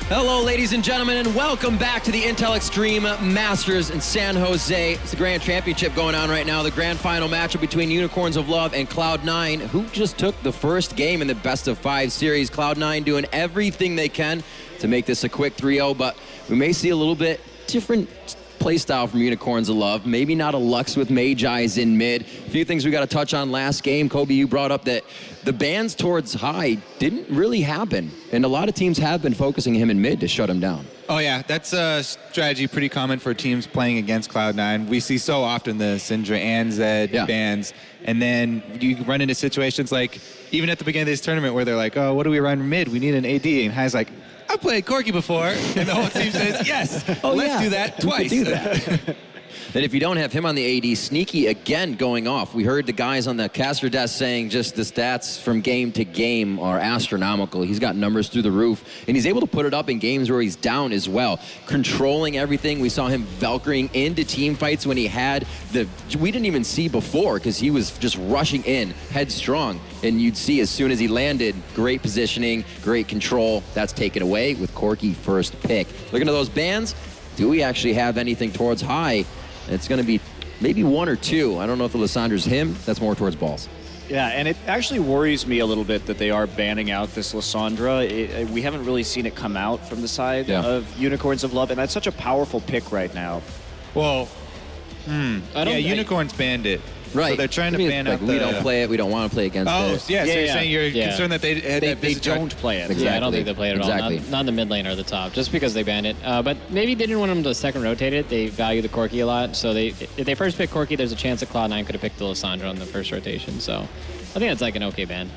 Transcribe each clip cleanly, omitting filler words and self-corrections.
Hello, ladies and gentlemen, and welcome back to the Intel Extreme Masters in San Jose. It's the Grand Championship going on right now, the grand final matchup between Unicorns of Love and Cloud9, who just took the first game in the best-of-5 series. Cloud9 doing everything they can to make this a quick 3-0, but we may see a little bit different play style from Unicorns of Love. Maybe not a Lux with Magi's in mid. A few things we got to touch on last game. Kobe, you brought up that the bans towards high didn't really happen, and a lot of teams have been focusing him in mid to shut him down. Oh yeah, that's a strategy pretty common for teams playing against Cloud9. We see so often the Syndra and Zed bans, and then you run into situations like, even at the beginning of this tournament where they're like, oh, what do we run mid? We need an AD, and High's like, I've played Corki before, and the whole team says, yes, let's do that twice. Do that. And if you don't have him on the AD, Sneaky again going off. We heard the guys on the caster desk saying just the stats from game to game are astronomical. He's got numbers through the roof, and he's able to put it up in games where he's down as well. Controlling everything. We saw him Valkyring into team fights when he had we didn't even see before because he was just rushing in headstrong. And you'd see as soon as he landed, great positioning, great control. That's taken away with Corki first pick. Looking at those bans, do we actually have anything towards high? It's going to be maybe one or two. I don't know if the Lissandra's him. That's more towards balls. Yeah, and it actually worries me a little bit that they are banning out this Lissandra. We haven't really seen it come out from the side of Unicorns of Love, and that's such a powerful pick right now. Well, Unicorns banned it. Right. So they're trying to ban out we don't play it. We don't want to play against it. Oh, yeah. So you're saying you're concerned that they don't play it. Exactly. Yeah, I don't think they play it at all. Not the mid lane or the top, just because they banned it. But maybe they didn't want them to second rotate it. They value the Corki a lot. So if they first pick Corki, there's a chance that Cloud9 could have picked the Lissandra on the first rotation. So I think that's like an okay ban.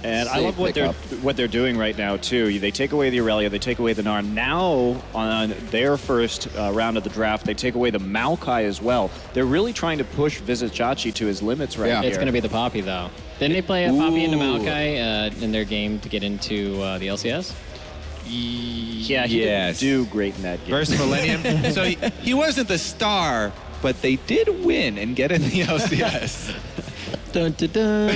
And I love what they're doing right now, too. They take away the Aurelia, they take away the Gnar. Now, on their first round of the draft, they take away the Maokai as well. They're really trying to push Vizicachi to his limits right here. It's going to be the Poppy, though. Didn't they play a Poppy into Maokai in their game to get into the LCS? Yeah, he didn't do great in that game. Versus Millennium. So he wasn't the star, but they did win and get in the LCS. Dun, dun, dun.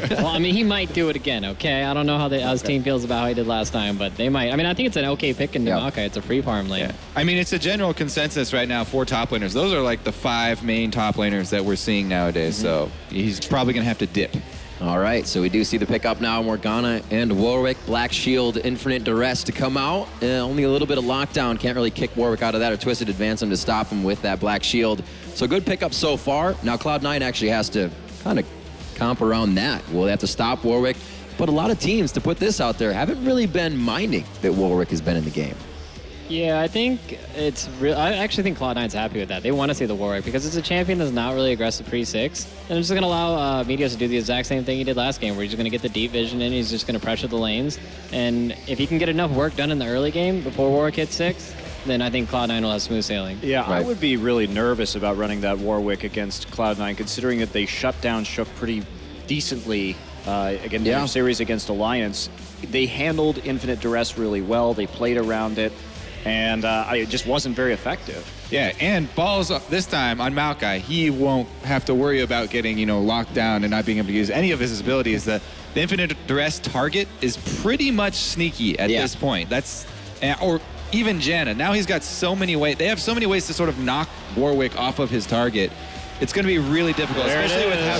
Well, I mean, he might do it again, okay? I don't know how his team feels about how he did last time, but they might. I mean, I think it's an okay pick in Maokai. It's a free farm lane. Yeah. I mean, it's a general consensus right now for top laners. Those are like the 5 main top laners that we're seeing nowadays, so he's probably going to have to dip. All right, so we do see the pickup now. Morgana and Warwick, Black Shield, Infinite Duress to come out. Only a little bit of lockdown. Can't really kick Warwick out of that or Twisted Advance him to stop him with that Black Shield. So good pickup so far. Now Cloud9 actually has to kind of comp around that. We'll have to stop Warwick. But a lot of teams, to put this out there, haven't really been minding that Warwick has been in the game. Yeah, I think it's real. I actually think Cloud9's happy with that. They want to see the Warwick because it's a champion that's not really aggressive pre-6. And it's just going to allow Meteos to do the exact same thing he did last game, where he's just going to get the deep vision in, he's just going to pressure the lanes. And if he can get enough work done in the early game before Warwick hits 6, then I think Cloud9 will have smooth sailing. Yeah, I would be really nervous about running that Warwick against Cloud9, considering that they shut down Shook pretty decently against their series against Alliance. They handled Infinite Duress really well. They played around it, and it just wasn't very effective. Yeah, and balls up this time on Maokai. He won't have to worry about getting, locked down and not being able to use any of his abilities. The Infinite Duress target is pretty much Sneaky at this point. Or even Janna. Now he's got so many ways. They have so many ways to sort of knock Warwick off of his target. It's going to be really difficult, especially with how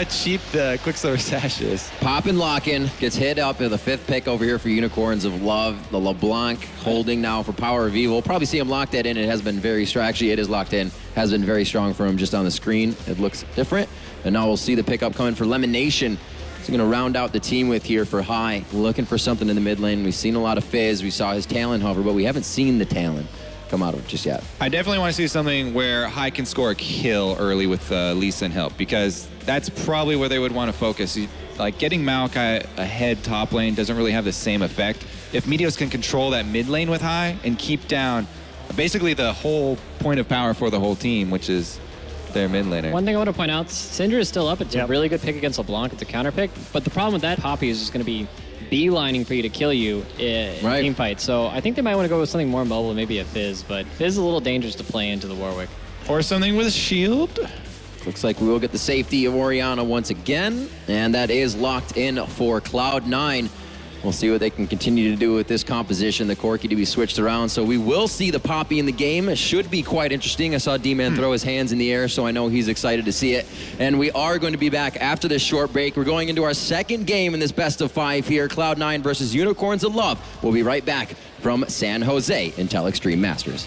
cheap the Quicksilver Sash is. Pop and lock in, gets hit up at the 5th pick over here for Unicorns of Love. The LeBlanc holding now for Power of Evil. We'll probably see him lock that in. It has been very strong. Actually, it is locked in. Has been very strong for him just on the screen. It looks different. And now we'll see the pickup coming for Lemonation. He's going to round out the team with here for High. Looking for something in the mid lane. We've seen a lot of Fizz. We saw his talent hover, but we haven't seen the talent come out of it just yet. I definitely want to see something where High can score a kill early with Lisa and help, because that's probably where they would want to focus. Like, getting Maokai ahead top lane doesn't really have the same effect. If Meteos can control that mid lane with High and keep down basically the whole point of power for the whole team, which is their mid laner. One thing I want to point out, Syndra is still up. It's a really good pick against LeBlanc. It's a counter pick. But the problem with that Poppy is just going to be beelining for you to kill you in team fight. So I think they might want to go with something more mobile, maybe a Fizz. But Fizz is a little dangerous to play into the Warwick. Or something with a shield. Looks like we will get the safety of Orianna once again. And that is locked in for Cloud9. We'll see what they can continue to do with this composition, the Corki to be switched around. So we will see the Poppy in the game. It should be quite interesting. I saw D-Man throw his hands in the air, so I know he's excited to see it. And we are going to be back after this short break. We're going into our second game in this best of 5 here, Cloud9 versus Unicorns of Love. We'll be right back from San Jose Intel Extreme Masters.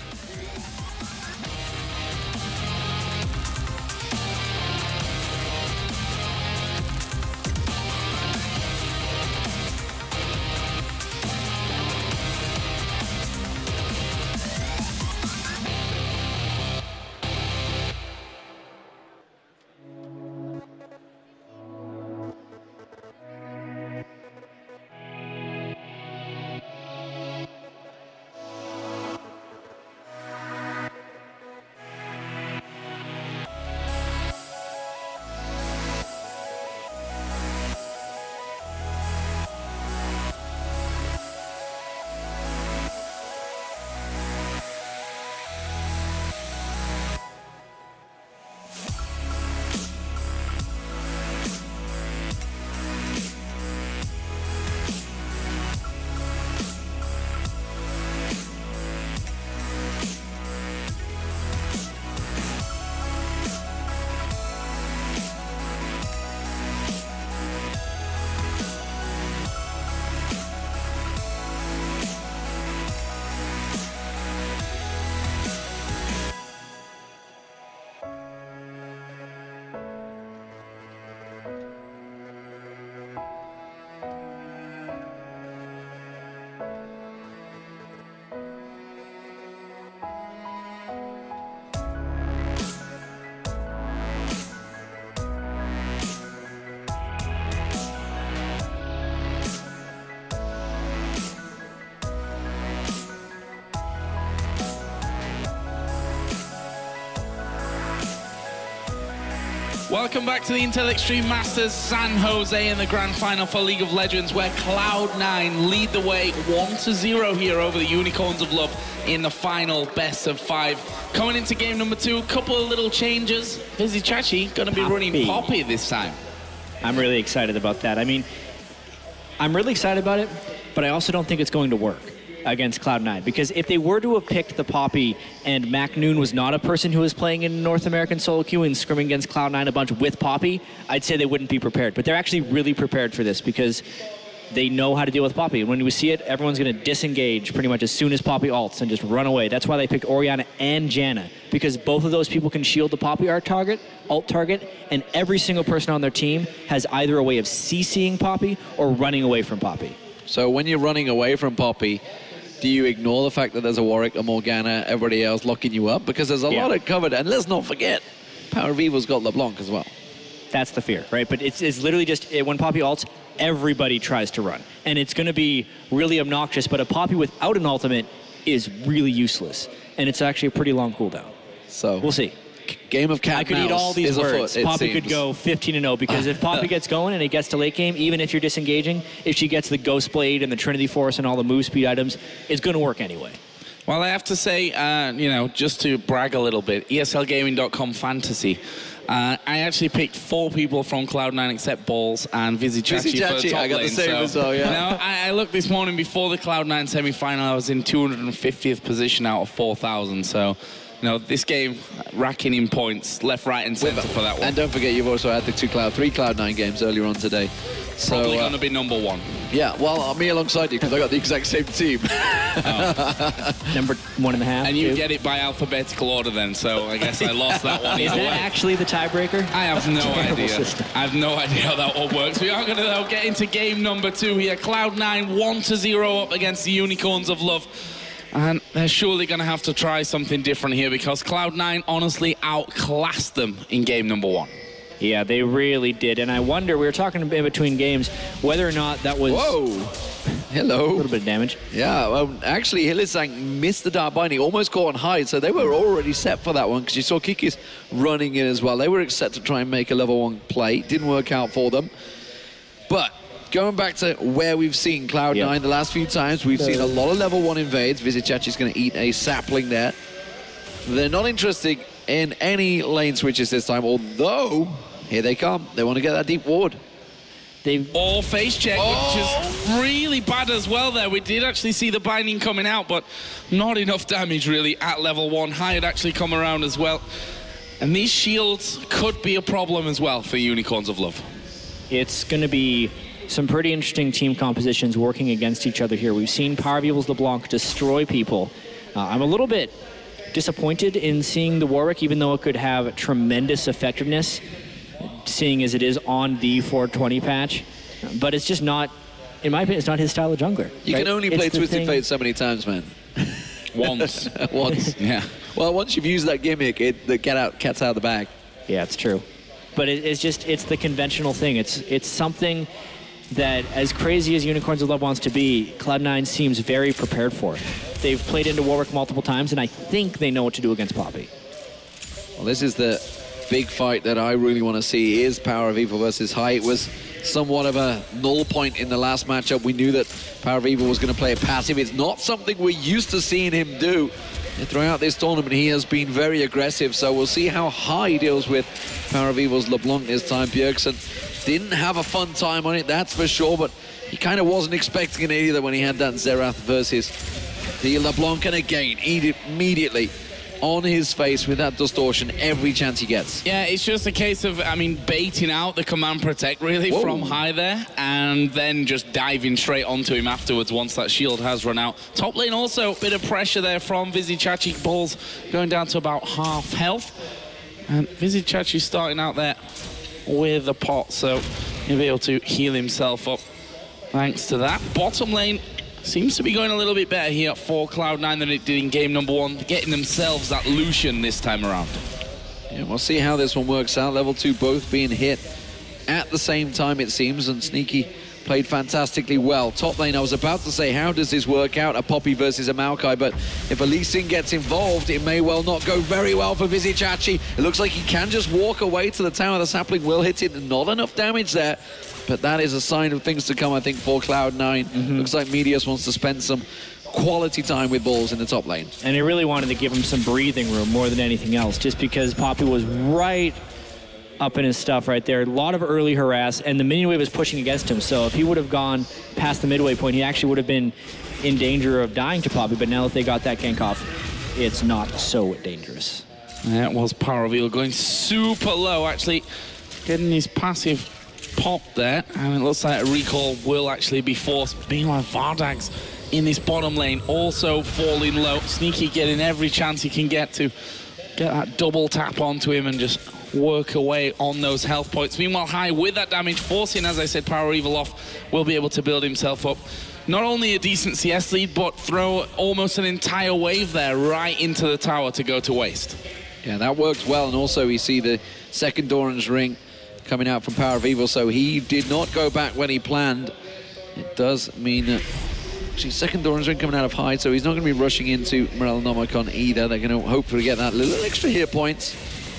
Welcome back to the Intel Extreme Masters San Jose in the Grand Final for League of Legends, where Cloud9 lead the way 1-0 here over the Unicorns of Love in the final best of 5. Coming into game number 2, a couple of little changes. Vizichachi going to be running Poppy this time. I'm really excited about that. I mean, I'm really excited about it, but I also don't think it's going to work against Cloud9, because if they were to have picked the Poppy and Mac Noon was not a person who was playing in North American solo queue and scrimming against Cloud9 a bunch with Poppy, I'd say they wouldn't be prepared. But they're actually really prepared for this because they know how to deal with Poppy. And when we see it, everyone's going to disengage pretty much as soon as Poppy ults and just run away. That's why they picked Orianna and Janna, because both of those people can shield the Poppy ult target, and every single person on their team has either a way of CCing Poppy or running away from Poppy. So when you're running away from Poppy, do you ignore the fact that there's a Warwick, a Morgana, everybody else locking you up? Because there's a lot of covered. And let's not forget, Power of Evil's got LeBlanc as well. That's the fear, right? But it's literally just, when Poppy ults, everybody tries to run. And it's going to be really obnoxious, but a Poppy without an ultimate is really useless. And it's actually a pretty long cooldown. So we'll see. Game of cat I could eat all these words. Poppy could go 15-0, because if Poppy gets going and it gets to late game, even if you're disengaging, if she gets the Ghost Blade and the Trinity Force and all the move speed items, it's going to work anyway. Well, I have to say, you know, just to brag a little bit, ESLGaming.com Fantasy. I actually picked 4 people from Cloud9 except Balls and Vizichachi for the top I got lane. the same as well, yeah. You know, I looked this morning before the Cloud9 semi-final. I was in 250th position out of 4,000, so... You know, this game racking in points left, right, and center for that one. And don't forget, you've also had the 3 Cloud9 games earlier on today. So, probably going to be number 1. Yeah, well, me alongside you, because I got the exact same team. Number 1.5. And you get it by alphabetical order then, so I guess I lost that one. Is that actually the tiebreaker? I have no idea. I have no idea how that all works. We are going to get into game number 2 here. Cloud9 1-0 up against the Unicorns of Love. And they're surely going to have to try something different here, because Cloud9 honestly outclassed them in game number 1. Yeah, they really did. And I wonder, we were talking in between games, whether or not that was... Whoa! Hello. A little bit of damage. Yeah, well, actually, Hylissang missed the Dark Binding, almost caught on hide, so they were already set for that one, because you saw Kikis running in as well. They were set to try and make a level 1 play. Didn't work out for them. But... going back to where we've seen Cloud9 the last few times, we've seen a lot of level 1 invades. Vizichachi's going to eat a sapling there. They're not interested in any lane switches this time, although here they come. They want to get that deep ward. All face check, which is really bad as well there. We did actually see the binding coming out, but not enough damage really at level 1. High had actually come around as well. And these shields could be a problem as well for Unicorns of Love. It's going to be some pretty interesting team compositions working against each other here. We've seen Power of Evil's LeBlanc destroy people. I'm a little bit disappointed in seeing the Warwick, even though it could have tremendous effectiveness, seeing as it is on the 420 patch. But it's just not, in my opinion, it's not his style of jungler. You can only play Twisted Fate so many times, man. Once. Once. Yeah. Well, once you've used that gimmick, the cat's out of the bag. Yeah, it's true. But it's the conventional thing. It's something that, as crazy as Unicorns of Love wants to be, Cloud9 seems very prepared for it. They've played into Warwick multiple times, and I think they know what to do against Poppy. Well, this is the big fight that I really want to see, is Power of Evil versus High. It was somewhat of a null point in the last matchup. We knew that Power of Evil was going to play a passive. It's not something we're used to seeing him do. And throughout this tournament, he has been very aggressive, so we'll see how High deals with Power of Evil's LeBlanc this time. Bjergsen didn't have a fun time on it, that's for sure, but he kind of wasn't expecting it either when he had that Xerath versus the LeBlanc, and again, immediately on his face with that distortion every chance he gets. Yeah, it's just a case of, I mean, baiting out the command protect really from High there, and then just diving straight onto him afterwards once that shield has run out. Top lane also, a bit of pressure there from Vizichachi. Balls going down to about half health. And Vizichachi starting out there with a pot, so he'll be able to heal himself up thanks to that. Bottom lane seems to be going a little bit better here for Cloud9 than it did in game number 1, getting themselves that Lucian this time around. Yeah, we'll see how this one works out. Level 2 both being hit at the same time, it seems, and Sneaky played fantastically well. Top lane, I was about to say, how does this work out? A Poppy versus a Maokai, but if a Lee Sin gets involved, it may well not go very well for Vizichachi. It looks like he can just walk away to the tower. The sapling will hit it. Not enough damage there, but that is a sign of things to come, I think, for Cloud9. Looks like Medius wants to spend some quality time with balls in the top lane. And he really wanted to give him some breathing room more than anything else, just because Poppy was right up in his stuff right there. A lot of early harass, and the minion wave was pushing against him, so if he would have gone past the midway point, he actually would have been in danger of dying to Poppy, but now that they got that gank off, it's not so dangerous. That was Power of Evil going super low, actually getting his passive pop there, and it looks like a recall will actually be forced. Meanwhile, Vardag's in this bottom lane also falling low. Sneaky getting every chance he can get to get that double tap onto him and just work away on those health points. Meanwhile, High with that damage, forcing, as I said, Power Evil off, will be able to build himself up. Not only a decent CS lead, but throw almost an entire wave there right into the tower to go to waste. Yeah, that works well, and also we see the second Doran's ring coming out from Power of Evil, so he did not go back when he planned. It does mean that actually second Doran's ring coming out of High, so he's not going to be rushing into Morellonomicon either. They're going to hopefully get that little extra hit points.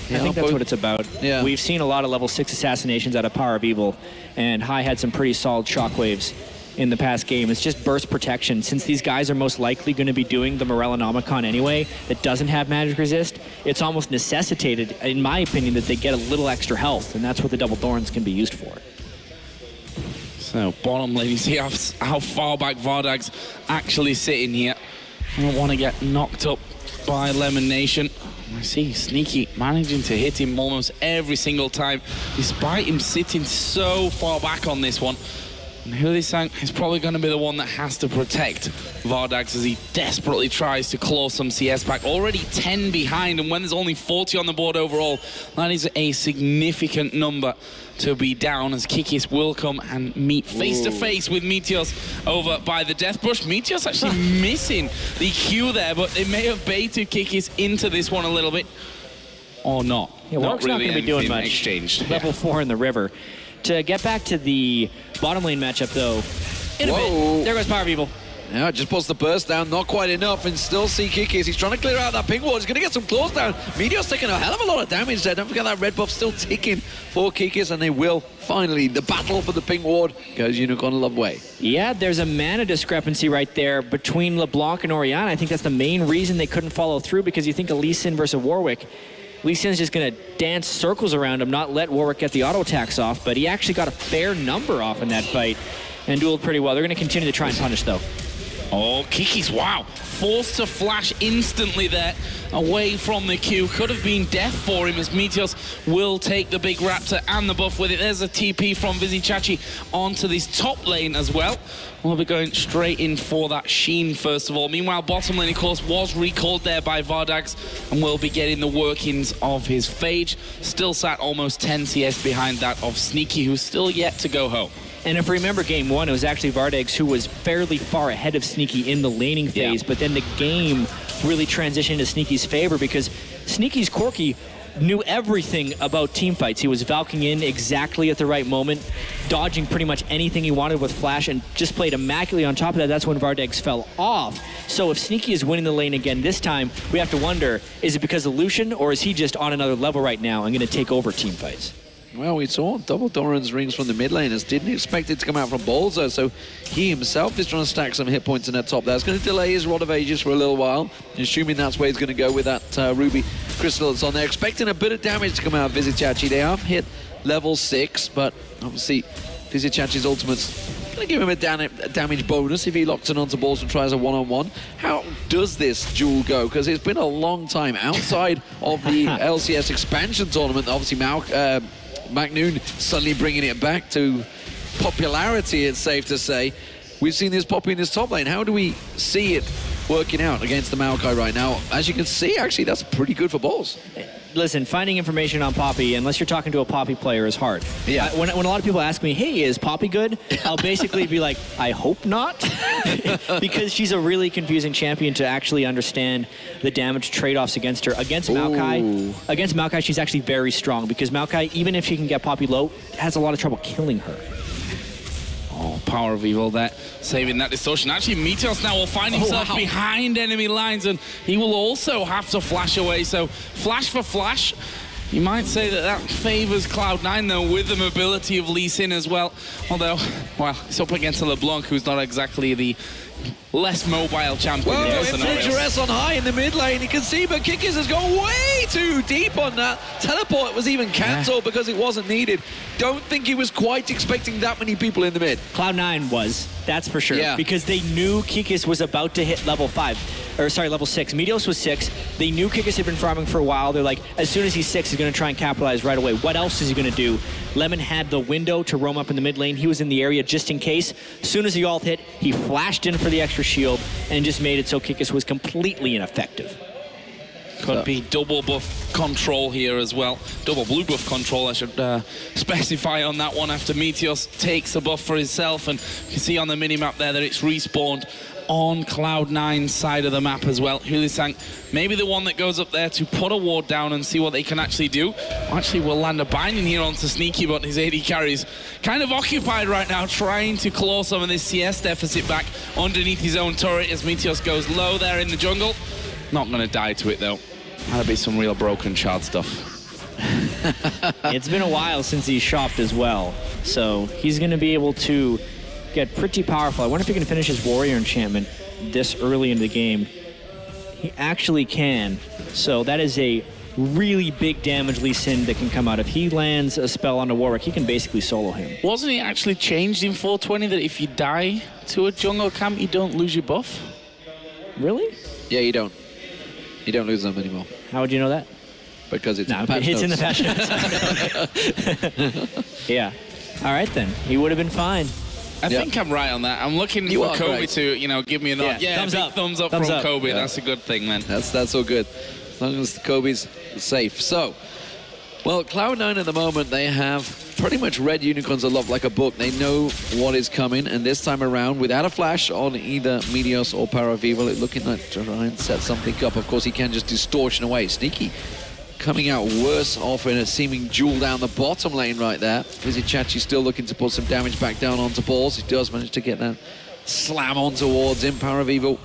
I think that's what it's about. Yeah. We've seen a lot of level 6 assassinations out of Power of Evil, and High had some pretty solid shockwaves in the past game. It's just burst protection. Since these guys are most likely going to be doing the Morellonomicon anyway, that doesn't have magic resist, it's almost necessitated, in my opinion, that they get a little extra health, and that's what the double thorns can be used for. So bottom lane, you see how far back Vardag's actually sitting here. I don't want to get knocked up by Lemon Nation. I see Sneaky managing to hit him almost every single time, despite him sitting so far back on this one. And Hylissang is probably going to be the one that has to protect Vardags as he desperately tries to claw some CS back. Already 10 behind, and when there's only 40 on the board overall, that is a significant number to be down, as Kikis will come and meet face-to-face with Meteos over by the Death Bush. Meteos actually missing the Q there, but they may have baited Kikis into this one a little bit, or not. Yeah, Warwick's not going to be doing much. Exchanged. Level 4 in the river. To get back to the bottom lane matchup, though, in a bit, there goes Power of Evil. Yeah, just puts the burst down, not quite enough, and still see Kikis. He's trying to clear out that ping ward. He's going to get some claws down. Meteor's taking a hell of a lot of damage there. Don't forget that red buff still ticking for Kikis, and they will finally, the battle for the ping ward goes Unicorn Love way. Yeah, there's a mana discrepancy right there between LeBlanc and Orianna. I think that's the main reason they couldn't follow through, because you think a Lee Sin versus Warwick, Lee Sin's just going to dance circles around him, not let Warwick get the auto attacks off, but he actually got a fair number off in that fight and dueled pretty well. They're going to continue to try and punish, though. Oh, Kikis, wow. Forced to flash instantly there, away from the Q. Could have been death for him as Meteos will take the big Raptor and the buff with it. There's a TP from Vizichachi onto this top lane as well. We'll be going straight in for that Sheen first of all. Meanwhile, bottom lane, of course, was recalled there by Vardags and will be getting the workings of his Phage. Still sat almost 10 CS behind that of Sneaky, who's still yet to go home. And if we remember game one, it was actually Vardags who was fairly far ahead of Sneaky in the laning phase, but then the game really transitioned to Sneaky's favor because Sneaky's Corki knew everything about team fights. He was valking in exactly at the right moment, dodging pretty much anything he wanted with Flash, and just played immaculately on top of that. That's when Vardags fell off. So if Sneaky is winning the lane again this time, we have to wonder, is it because of Lucian, or is he just on another level right now and going to take over team fights? Well, we saw double Doran's rings from the mid laners. Didn't expect it to come out from Balzo, so he himself is trying to stack some hit points in that top there. It's going to delay his Rod of Ages for a little while, assuming that's where he's going to go with that Ruby Crystal that's on there. Expecting a bit of damage to come out of Vizichachi. They have hit level 6, but obviously Vizichachi's ultimate's going to give him a damage bonus if he locks in onto balls and tries a one-on-one. How does this duel go? Because it's been a long time outside of the LCS expansion tournament. Obviously, Macnoon suddenly bringing it back to popularity, it's safe to say. We've seen this Poppy in his top lane. How do we see it working out against the Maokai right now? As you can see, actually, that's pretty good for balls. Listen, finding information on Poppy, unless you're talking to a Poppy player, is hard. Yeah. When a lot of people ask me, hey, is Poppy good? I'll basically be like, I hope not. Because she's a really confusing champion to actually understand the damage trade-offs against her. Against Maokai, she's actually very strong because Maokai, even if she can get Poppy low, has a lot of trouble killing her. Oh, power of evil there, saving that distortion. Actually, Meteos now will find himself behind enemy lines, and he will also have to flash away. So, flash for flash. You might say that favors Cloud9, though, with the mobility of Lee Sin as well. Although, well, it's up against a LeBlanc, who's not exactly the less mobile champion. Whoa, infinite duress on high in the mid lane. You can see, but Kikis has gone way too deep on that. Teleport was even cancelled because it wasn't needed. Don't think he was quite expecting that many people in the mid. Cloud9 was, that's for sure. Yeah. Because they knew Kikis was about to hit level 5. Or sorry, level 6. Meteos was 6. They knew Kikis had been farming for a while. They're like, as soon as he's 6, he's going to try and capitalize right away. What else is he going to do? Lemon had the window to roam up in the mid lane. He was in the area just in case. As soon as the ult hit, he flashed in for the extra shield and just made it so Kikis was completely ineffective. Could be double buff control here as well. Double blue buff control, I should specify on that one after Meteos takes a buff for himself. And you can see on the minimap there that it's respawned on Cloud9's side of the map as well. Hulisang, maybe the one that goes up there to put a ward down and see what they can actually do. Actually, we'll land a binding here onto Sneaky, but his AD carries kind of occupied right now, trying to claw some of this CS deficit back underneath his own turret as Meteos goes low there in the jungle. Not going to die to it, though. That'll be some real broken shard stuff. It's been a while since he's shopped as well, so he's going to be able to get pretty powerful. I wonder if he can finish his warrior enchantment this early in the game. He actually can, so that is a really big damage Lee Sin that can come out. If he lands a spell on the Warwick, he can basically solo him. Wasn't it actually changed in 420 that if you die to a jungle camp, you don't lose your buff? Really? Yeah, you don't. You don't lose them anymore. How would you know that? Because it's in the patch notes. Yeah. All right, then. He would have been fine. I think I'm right on that. I'm looking for Kobe to, give me a nod. Yeah, thumbs up. Thumbs up from Kobe. Yeah. That's a good thing, man. That's all good. As long as Kobe's safe. So, well, Cloud9 at the moment, they have pretty much read Unicorns a lot like a book. They know what is coming, and this time around, without a flash on either Meteos or Power of Evil, it's looking like to try and set something up. Of course, he can just distortion away. Sneaky coming out worse off in a seeming duel down the bottom lane right there. Vizichachi still looking to put some damage back down onto balls. He does manage to get that slam on towards him. Power of Evil,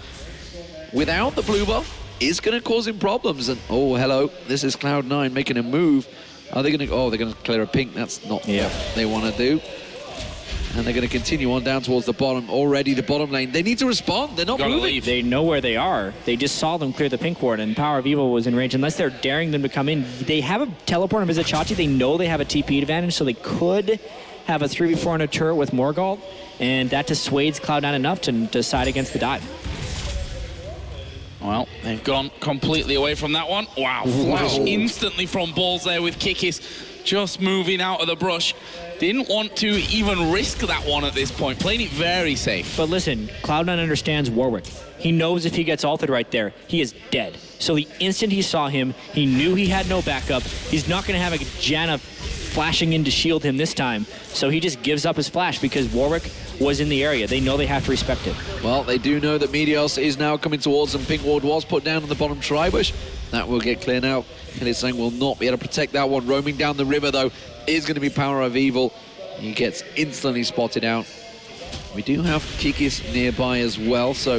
without the blue buff, is going to cause him problems. And oh, hello, this is Cloud9 making a move. Are they going to? Oh, they're going to clear a pink. That's not what they want to do. And they're going to continue on down towards the bottom. Already the bottom lane. They need to respond. They're not moving. They know where they are. They just saw them clear the pink ward, and Power of Evil was in range. Unless they're daring them to come in. They have a teleport on Vizichachi. They know they have a TP advantage, so they could have a 3v4 on a turret with Morgalt, and that dissuades Cloud9 enough to decide against the dive. Well, they've gone completely away from that one. Wow, flash instantly from Balls there with Kikis just moving out of the brush. Didn't want to even risk that one at this point, playing it very safe. But listen, Cloud9 understands Warwick. He knows if he gets ulted right there, he is dead. So the instant he saw him, he knew he had no backup. He's not going to have a Janna flashing in to shield him this time. So he just gives up his flash because Warwick was in the area. They know they have to respect it. Well, they do know that Meteos is now coming towards them. Pink ward was put down on the bottom tri-bush. That will get cleared out. Hillitsang will not be able to protect that one. Roaming down the river, though, is going to be Power of Evil. He gets instantly spotted out. We do have Kikis nearby as well, so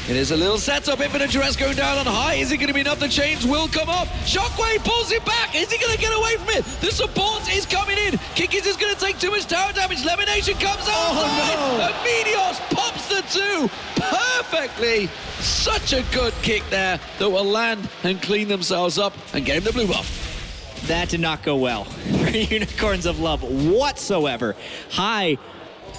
it is a little setup. Infinite Duress going down on high. Is it going to be enough? The chains will come up. Shockwave pulls it back. Is he going to get away from it? The support is coming in. Kikis is going to take too much tower damage. Lemonation comes out. Oh, no. And Meteos pops the 2 perfectly. Such a good kick there that will land and clean themselves up and get him the blue buff. That did not go well for Unicorns of Love whatsoever. High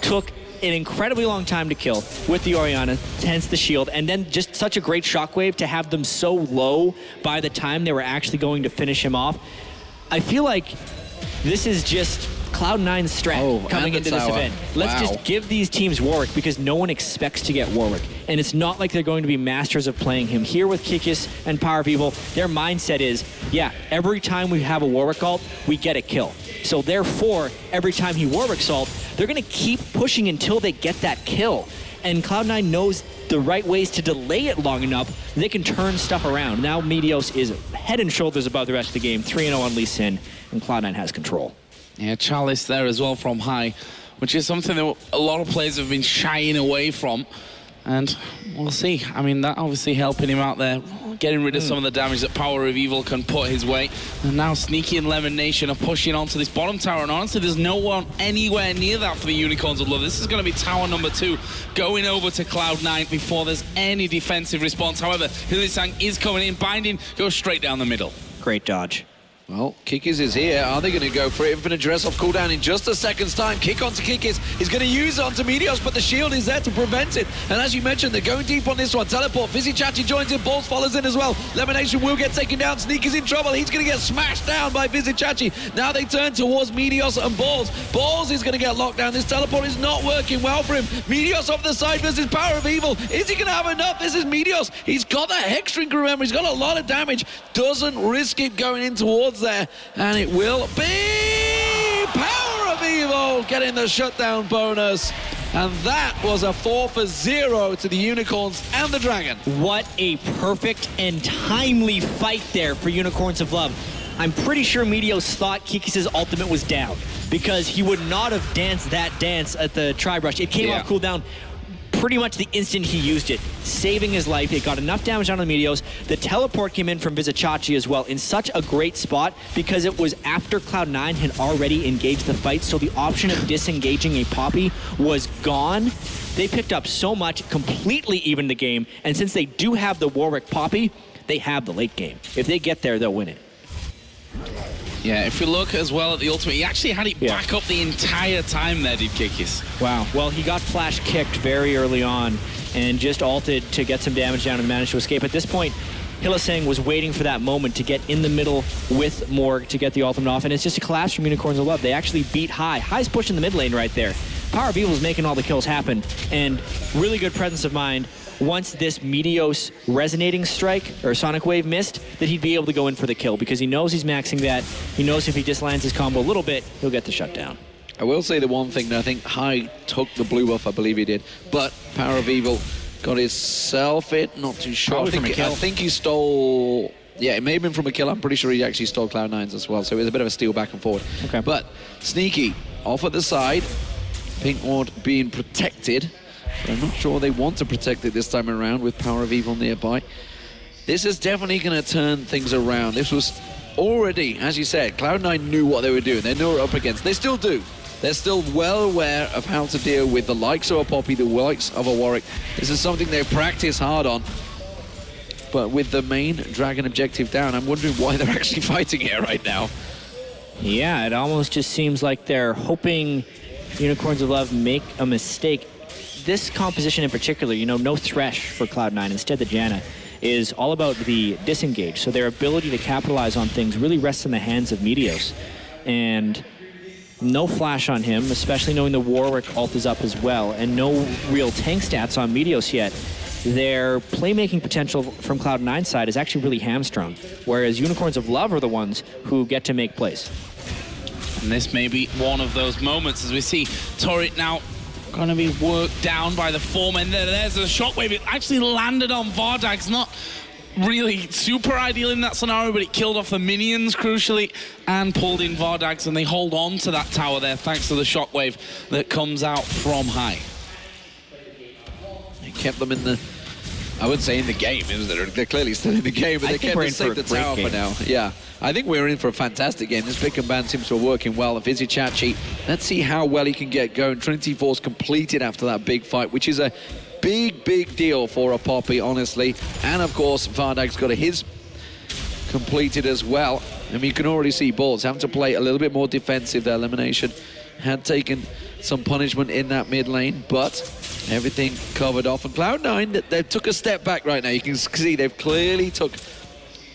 took an incredibly long time to kill with the Orianna, hence the shield, and then just such a great shockwave to have them so low by the time they were actually going to finish him off. I feel like this is just Cloud9's strat coming into this event. Let's just give these teams Warwick because no one expects to get Warwick. And it's not like they're going to be masters of playing him. Here with Kikis and Power of Evil, their mindset is, yeah, every time we have a Warwick ult, we get a kill. So therefore, every time he Warwick's ult, they're going to keep pushing until they get that kill. And Cloud9 knows the right ways to delay it long enough, they can turn stuff around. Now Meteos is head and shoulders above the rest of the game, 3-0 on Lee Sin, and Cloud9 has control. Yeah, Chalice there as well from high, which is something that a lot of players have been shying away from. And we'll see. I mean, that obviously helping him out there, getting rid of some of the damage that Power of Evil can put his way. And now Sneaky and Lemon Nation are pushing onto this bottom tower. And honestly, there's no one anywhere near that for the Unicorns of Love. This is going to be tower number 2 going over to Cloud9 before there's any defensive response. However, Hillitsang is coming in, binding, goes straight down the middle. Great dodge. Well, Kikis is here. Are they going to go for it? Infinite Duress off cooldown in just a second's time. Kick onto Kikis. He's going to use it onto Meteos, but the shield is there to prevent it. And as you mentioned, they're going deep on this one. Teleport. Vizichachi joins in. Balls follows in as well. Lemonation will get taken down. Sneak is in trouble. He's going to get smashed down by Vizichachi. Now they turn towards Meteos and Balls. Balls is going to get locked down. This teleport is not working well for him. Meteos off the side versus Power of Evil. Is he going to have enough? This is Meteos. He's got that Hex Drink, remember. He's got a lot of damage. Doesn't risk it going in towards there. And it will be Power of Evil getting the shutdown bonus. And that was a 4-0 to the Unicorns and the Dragon. What a perfect and timely fight there for Unicorns of Love. I'm pretty sure Meteos thought Kikis' ultimate was down because he would not have danced that dance at the tri-brush. It came off cooldown pretty much the instant he used it, saving his life. It got enough damage on the Meteos. The teleport came in from Vizichachi as well in such a great spot because it was after Cloud9 had already engaged the fight, so the option of disengaging a Poppy was gone. They picked up so much, completely evened the game, and since they do have the Warwick Poppy, they have the late game. If they get there, they'll win it. Yeah, if you look as well at the ultimate, he actually had it back up the entire time there, did Kikis. Wow. Well, he got flash kicked very early on and just ulted to get some damage down and managed to escape. At this point, Hillitsang was waiting for that moment to get in the middle with Morg to get the ultimate off, and it's just a collapse from Unicorns of Love. They actually beat High. High's pushing the mid lane right there. Power of Evil's making all the kills happen, and really good presence of mind. Once this Meteos resonating strike or Sonic Wave missed, that he'd be able to go in for the kill because he knows he's maxing that. He knows if he just lands his combo a little bit, he'll get the shutdown. I will say the one thing that I think High took the blue buff, I believe he did, but Power of Evil got himself it, not too sure. I think he stole... Yeah, it may have been from a kill. I'm pretty sure he actually stole Cloud9's as well, so it was a bit of a steal back and forward. Okay. But Sneaky off at the side, Pink Ward being protected. But I'm not sure they want to protect it this time around with Power of Evil nearby. This is definitely going to turn things around. This was already, as you said, Cloud9 knew what they were doing. They knew what they were up against. They still do. they're still well aware of how to deal with the likes of a Poppy, the likes of a Warwick. This is something they practice hard on. But with the main Dragon objective down, I'm wondering why they're actually fighting here right now. Yeah, it almost just seems like they're hoping Unicorns of Love make a mistake. This composition in particular, you know, no Thresh for Cloud9, instead the Janna, is all about the disengage. So their ability to capitalize on things really rests in the hands of Meteos. And no flash on him, especially knowing the Warwick ult is up as well, and no real tank stats on Meteos yet. Their playmaking potential from Cloud9's side is actually really hamstrung, whereas Unicorns of Love are the ones who get to make plays. And this may be one of those moments as we see Turret now going to be worked down by the foreman. There's a shockwave. It actually landed on Vardag's. Not really super ideal in that scenario, but it killed off the minions crucially and pulled in Vardag's, and they hold on to that tower there thanks to the shockwave that comes out from high. It kept them in the, I wouldn't say in the game, they're clearly still in the game, but they kept them safe the tower for now. Yeah, I think we're in for a fantastic game. This pick and ban seems to be working well. Vizicachi, let's see how well he can get going. Trinity Force completed after that big fight, which is a big deal for a Poppy, honestly. And of course, Vardag's got his completed as well. I mean, you can already see Balls having to play a little bit more defensive. Their elimination had taken some punishment in that mid lane, but everything covered off. And Cloud9, they took a step back right now. You can see they've clearly took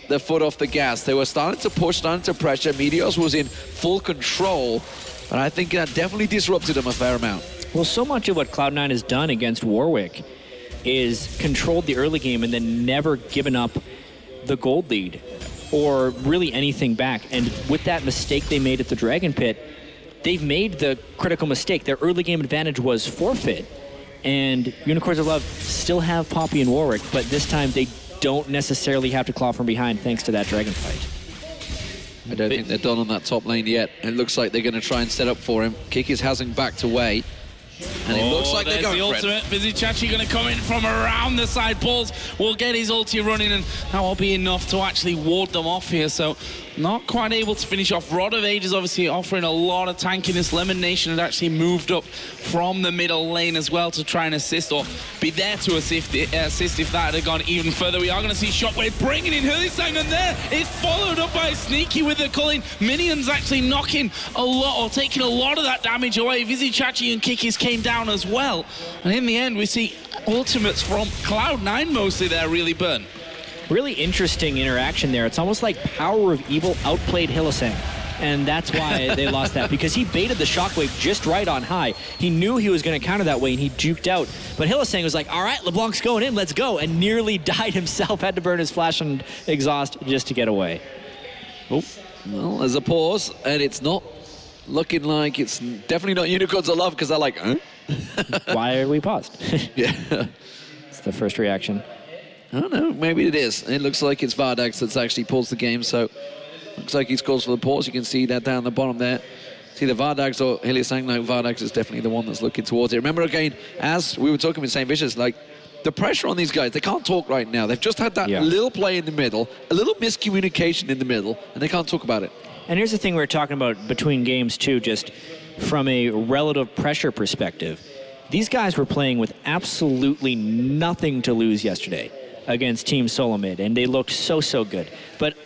their foot off the gas. They were starting to push, starting to pressure. Meteos was in full control, but I think that definitely disrupted them a fair amount. Well, so much of what Cloud9 has done against Warwick is controlled the early game and then never given up the gold lead or really anything back. And with that mistake they made at the Dragon Pit, they've made the critical mistake. Their early game advantage was forfeit, and Unicorns of Love still have Poppy and Warwick, but this time they don't necessarily have to claw from behind thanks to that Dragon fight. I don't think they're done on that top lane yet. It looks like they're going to try and set up for him. Kikis hasn't backed away. And it looks like they're going the for ultimate. Vizicachi going to come in from around the side. Balls will get his ulti running, and that will be enough to actually ward them off here. So not quite able to finish off. Rod of Ages obviously offering a lot of tankiness. Lemon Nation had actually moved up from the middle lane as well to try and assist, or be there to assist if that had gone even further. We are going to see Shockwave bringing in Hurlysang, and there it's followed up by Sneaky with the culling. Minions actually knocking a lot, or taking a lot of that damage away. Vizicachi and Kikis came down as well, and in the end we see ultimates from Cloud9 mostly there really burn. Really interesting interaction there. It's almost like Power of Evil outplayed Hylissang, and that's why they lost that, because he baited the shockwave just right on high. He knew he was going to counter that way, and he juked out. But Hylissang was like, all right, LeBlanc's going in, let's go, and nearly died himself, had to burn his flash and exhaust just to get away. Oh, well, there's a pause, and it's not looking like it's definitely not Unicorns of Love, because they're like, huh? Why are we paused? Yeah. It's the first reaction. I don't know, maybe it is. It looks like it's Vardax that's actually paused the game, so looks like he's calls for the pause. You can see that down the bottom there. See the Vardax or Hylissang. No, Vardax is definitely the one that's looking towards it. Remember again, as we were talking with St. Vicious, like the pressure on these guys, they can't talk right now. They've just had that little play in the middle, a little miscommunication in the middle, and they can't talk about it. And here's the thing we were talking about between games too, just from a relative pressure perspective. These guys were playing with absolutely nothing to lose yesterday against Team Solomid, and they looked so good. But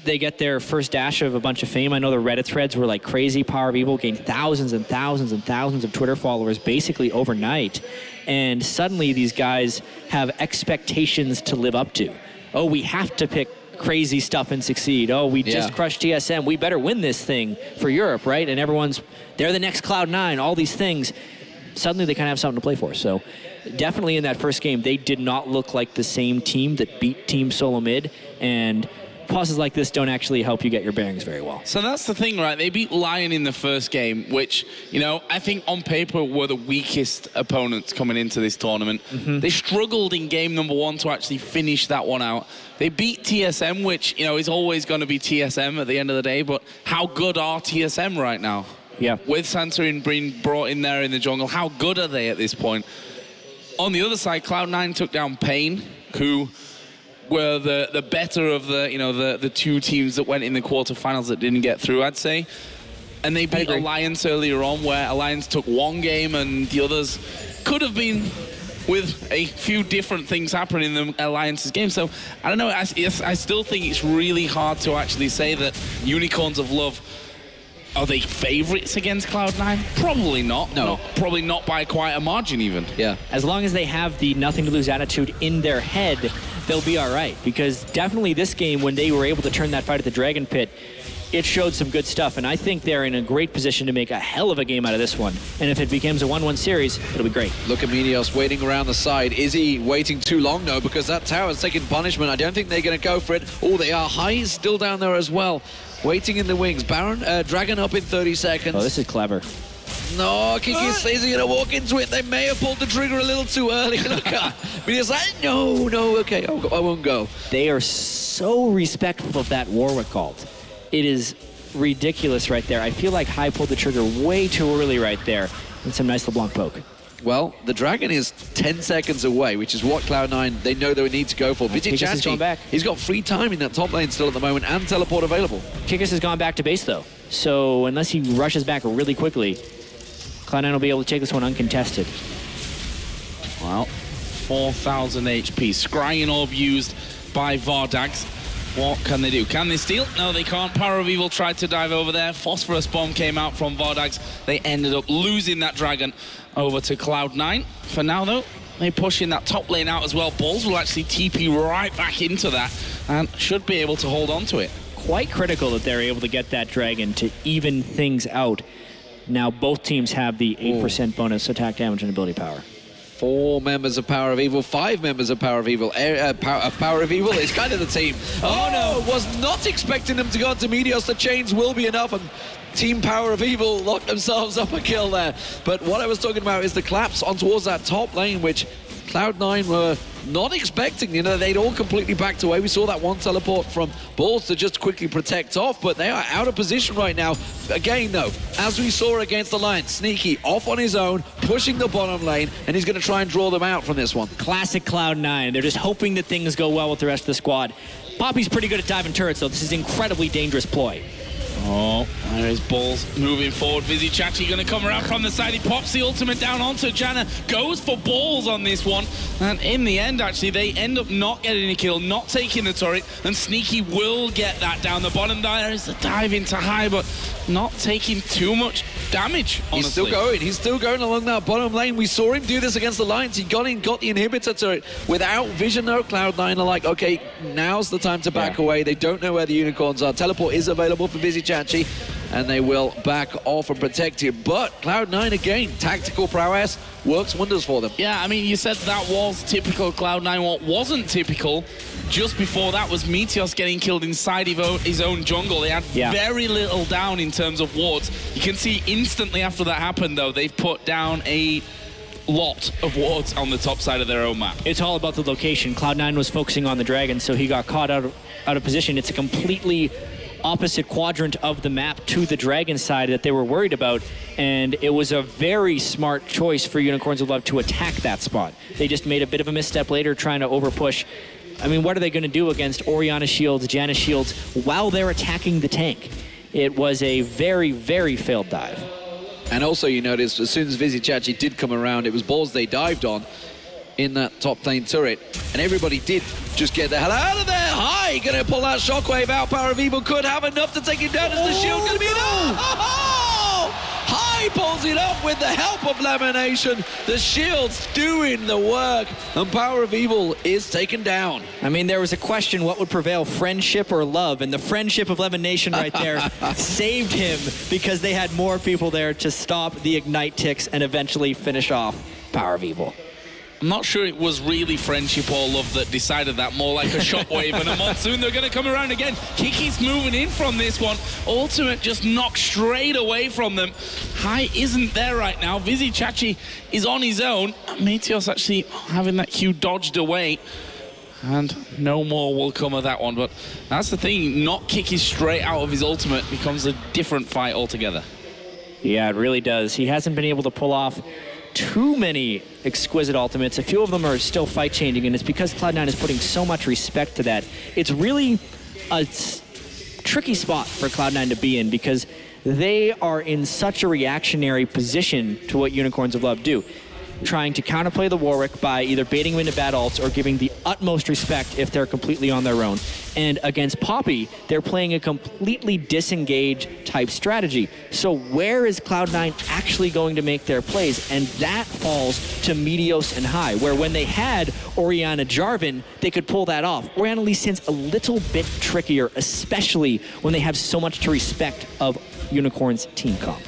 they get their first dash of a bunch of fame. I know the Reddit threads were like crazy. Power of Evil gained thousands and thousands and thousands of Twitter followers basically overnight. And suddenly these guys have expectations to live up to. Oh, we have to pick crazy stuff and succeed. Oh, we just crushed TSM. We better win this thing for Europe, right? And everyone's, they're the next Cloud9, all these things. Suddenly they kind of have something to play for. So definitely in that first game, they did not look like the same team that beat Team Solomid, and pauses like this don't actually help you get your bearings very well. So that's the thing, right? They beat Lion in the first game, which, you know, I think on paper were the weakest opponents coming into this tournament. They struggled in game number 1 to actually finish that one out. They beat TSM, which, you know, is always going to be TSM at the end of the day, but how good are TSM right now? Yeah. With Santorin being brought in there in the jungle, how good are they at this point? On the other side, Cloud9 took down Pain, who were the better of the, you know, the two teams that went in the quarterfinals that didn't get through, I'd say. And they beat Alliance earlier on, where Alliance took one game and the others could have been with a few different things happening in the Alliance's game. So, I don't know, I still think it's really hard to actually say that Unicorns of Love, are they favorites against Cloud9? Probably not. No. Probably not by quite a margin even. Yeah. As long as they have the nothing to lose attitude in their head, they'll be all right. Because definitely this game, when they were able to turn that fight at the Dragon Pit, it showed some good stuff, and I think they're in a great position to make a hell of a game out of this one. And if it becomes a 1-1 series, it'll be great. Look at Meteos waiting around the side. Is he waiting too long? No, because that tower's taking punishment. I don't think they're going to go for it. Oh, they are. High is still down there as well, waiting in the wings. Baron, Dragon up in 30 seconds. Oh, this is clever. No, Kiki says he's going to walk into it. They may have pulled the trigger a little too early. Look at Meteos like, no, okay, I won't go. They are so respectful of that Warwick ult. It is ridiculous right there. I feel like High pulled the trigger way too early right there. And some nice LeBlanc poke. Well, the Dragon is 10 seconds away, which is what Cloud9, they know they need to go for. Kikis has gone back. He's got free time in that top lane still at the moment, and teleport available. Kikis has gone back to base, though. So unless he rushes back really quickly, Cloud9 will be able to take this one uncontested. Well, 4,000 HP. Scrying Orb used by Vardags. What can they do? Can they steal? No, they can't. Power of Evil tried to dive over there. Phosphorus Bomb came out from Vardags. They ended up losing that Dragon over to Cloud9. For now, though, they're pushing that top lane out as well. Balls will actually TP right back into that and should be able to hold on to it. Quite critical that they're able to get that Dragon to even things out. Now both teams have the 8% bonus attack damage and ability power. 4 members of Power of Evil, 5 members of Power of Evil. Power of Evil is kind of the team. Oh no, was not expecting them to go into Meteos. The chains will be enough, and Team Power of Evil locked themselves up a kill there. But what I was talking about is the collapse on towards that top lane, which Cloud9 were not expecting. You know, they'd all completely backed away. We saw that one teleport from Balls to just quickly protect off, but they are out of position right now. Again, though, as we saw against Alliance, Sneaky off on his own, pushing the bottom lane, and he's going to try and draw them out from this one. Classic Cloud9. They're just hoping that things go well with the rest of the squad. Poppy's pretty good at diving turrets, though. This is an incredibly dangerous ploy. Oh, there is Balls moving forward. Vizichachi going to come around from the side. He pops the ultimate down onto Janna. Goes for Balls on this one. And in the end, actually, they end up not getting a kill, not taking the turret. And Sneaky will get that down the bottom. There is the dive into High, but not taking too much damage, honestly. He's still going. He's still going along that bottom lane. We saw him do this against Alliance. He got in, got the inhibitor turret. Without vision, though, Cloud9 are like, okay, now's the time to back away. They don't know where the unicorns are. Teleport is available for Vizichachi, and they will back off and protect him. But Cloud9, again, tactical prowess works wonders for them. Yeah, I mean, you said that was typical Cloud9. What wasn't typical just before that was Meteos getting killed inside his own jungle. They had very little down in terms of wards. You can see instantly after that happened, though, they've put down a lot of wards on the top side of their own map. It's all about the location. Cloud9 was focusing on the Dragon, so he got caught out of position. It's a completely opposite quadrant of the map to the Dragon side that they were worried about, and it was a very smart choice for Unicorns of Love to attack that spot. They just made a bit of a misstep later trying to overpush. I mean, what are they going to do against Orianna shields, Janna shields, while they're attacking the tank? It was a very, very failed dive. And also, you noticed, as soon as Vizichachi did come around, it was Balls they dived on in that top lane turret, and everybody did just get the hell out of there. High gonna pull that shockwave out. Power of Evil could have enough to take him down. Is the shield gonna be enough? Oh! High pulls it up with the help of Lamination. The shield's doing the work, and Power of Evil is taken down. I mean, there was a question, what would prevail, friendship or love? And the friendship of Lemonation right there saved him, because they had more people there to stop the Ignite ticks and eventually finish off Power of Evil. I'm not sure it was really friendship or love that decided that, more like a shockwave and a monsoon. They're going to come around again. Kiki's moving in from this one. Ultimate just knocked straight away from them. High isn't there right now. Vizichachi is on his own. Meteos actually having that Q dodged away. And no more will come of that one. But that's the thing. Not Kiki straight out of his ultimate becomes a different fight altogether. Yeah, it really does. He hasn't been able to pull off too many exquisite ultimates. A few of them are still fight changing, and it's because Cloud9 is putting so much respect to that. It's really a tricky spot for Cloud9 to be in, because they are in such a reactionary position to what Unicorns of Love do, trying to counterplay the Warwick by either baiting him into bad ults or giving the utmost respect if they're completely on their own. And against Poppy, they're playing a completely disengaged type strategy. So where is Cloud9 actually going to make their plays? And that falls to Meteos and High, where when they had Orianna Jarvan, they could pull that off. Orianna Lee Sin's a little bit trickier, especially when they have so much to respect of Unicorn's team comp.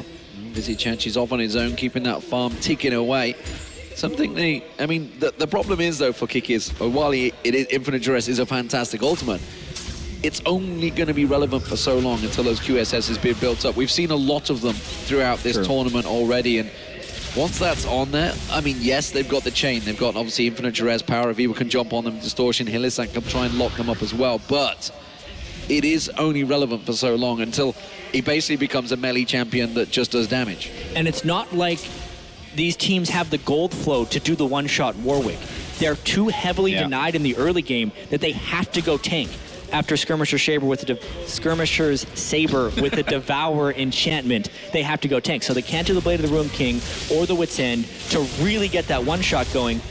ViziChachi's off on his own, keeping that farm ticking away. Something they, I mean, the problem is, though, for Kiki is, while Infinite Duress is a fantastic ultimate, it's only going to be relevant for so long until those QSS has been built up. We've seen a lot of them throughout this tournament already, and once that's on there, I mean, yes, they've got the chain. They've got, obviously, Infinite Duress, Power of Evil can jump on them, Distortion, Hylissang can try and lock them up as well, but it is only relevant for so long until he basically becomes a melee champion that just does damage. And it's not like these teams have the gold flow to do the one-shot Warwick. They're too heavily denied in the early game that they have to go tank. After Skirmisher's Saber with the Devour enchantment, they have to go tank. So they can't do the Blade of the Ruin King or the Wit's End to really get that one-shot going.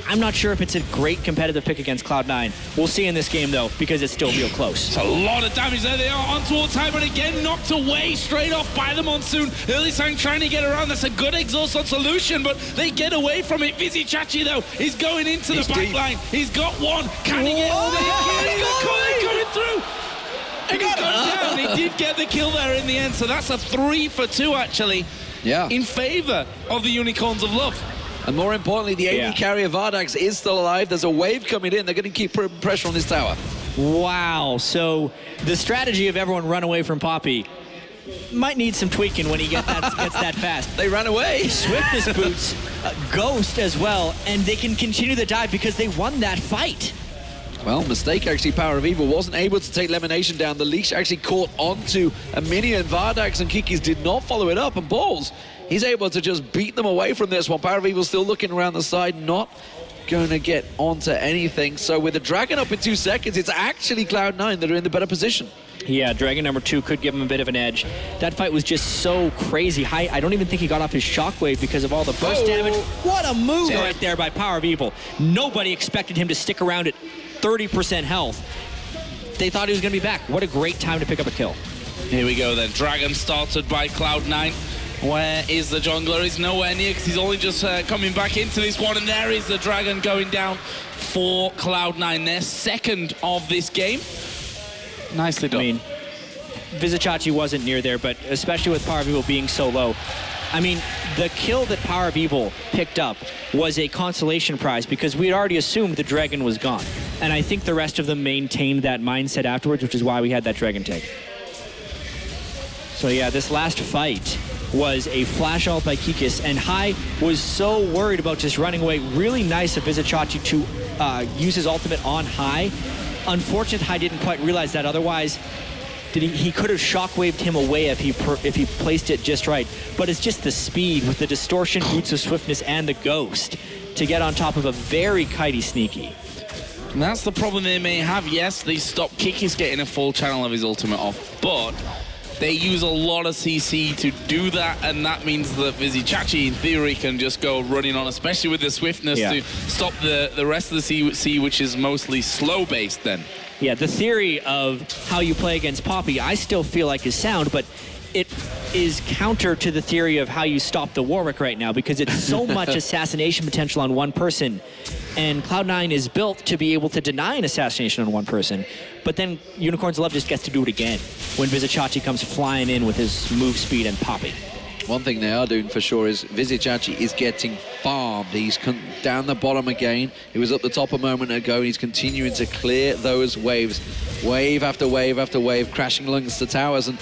I'm not sure if it's a great competitive pick against Cloud9. We'll see in this game, though, because it's still real close. It's a lot of damage there. They are on towards time, and again knocked away straight off by the Monsoon. Hylissang trying to get around. That's a good exhaust on solution, but they get away from it. ViziChachi, though, is going into the back line. He's got one. Can he get all the hit? Going through. And he's gone down. He did get the kill there in the end, so that's a 3 for 2, actually, in favor of the Unicorns of Love. And more importantly, the AD carrier Vardax is still alive. There's a wave coming in. They're going to keep putting pressure on this tower. Wow. So the strategy of everyone run away from Poppy might need some tweaking when he gets that fast. They ran away. Swiftness boots, Ghost as well, and they can continue the dive because they won that fight. Well, mistake actually. Power of Evil wasn't able to take Lemonation down. The leash actually caught onto a minion. Vardax and Kikis did not follow it up, and Balls, he's able to just beat them away from this one. Power of Evil still looking around the side, not going to get onto anything. So with the Dragon up in 2 seconds, it's actually Cloud9 that are in the better position. Yeah, Dragon number 2 could give him a bit of an edge. That fight was just so crazy. I don't even think he got off his shockwave because of all the burst damage. What a move right there by Power of Evil. Nobody expected him to stick around at 30% health. They thought he was going to be back. What a great time to pick up a kill. Here we go then. Dragon started by Cloud9. Where is the jungler? He's nowhere near because he's only just coming back into this one. And there is the Dragon going down for Cloud9. Their second of this game. Nicely done. I mean, ViziChachi wasn't near there, but especially with Power of Evil being so low. I mean, the kill that Power of Evil picked up was a consolation prize because we had already assumed the Dragon was gone. And I think the rest of them maintained that mindset afterwards, which is why we had that Dragon take. So yeah, this last fight was a flash ult by Kikis, and High was so worried about just running away. Really nice of ViziChachi to use his ultimate on High. Unfortunate High didn't quite realize that, otherwise he could have shockwaved him away if he placed it just right. But it's just the speed with the Distortion, Boots of Swiftness, and the Ghost to get on top of a very kitey Sneaky. And that's the problem they may have. Yes, they stopped Kikis getting a full channel of his ultimate off, but they use a lot of CC to do that, and that means that ViziChachi, in theory, can just go running on, especially with the swiftness to stop the rest of the CC, which is mostly slow-based then. Yeah, the theory of how you play against Poppy, I still feel like is sound, but it is counter to the theory of how you stop the Warwick right now, because it's so much assassination potential on one person, and Cloud9 is built to be able to deny an assassination on one person, but then Unicorns of Love just gets to do it again when ViziChachi comes flying in with his move speed and Poppy. One thing they are doing for sure is ViziChachi is getting farmed. He's down the bottom again. He was up the top a moment ago, and he's continuing to clear those waves. Wave after wave after wave, crashing lungs to towers, and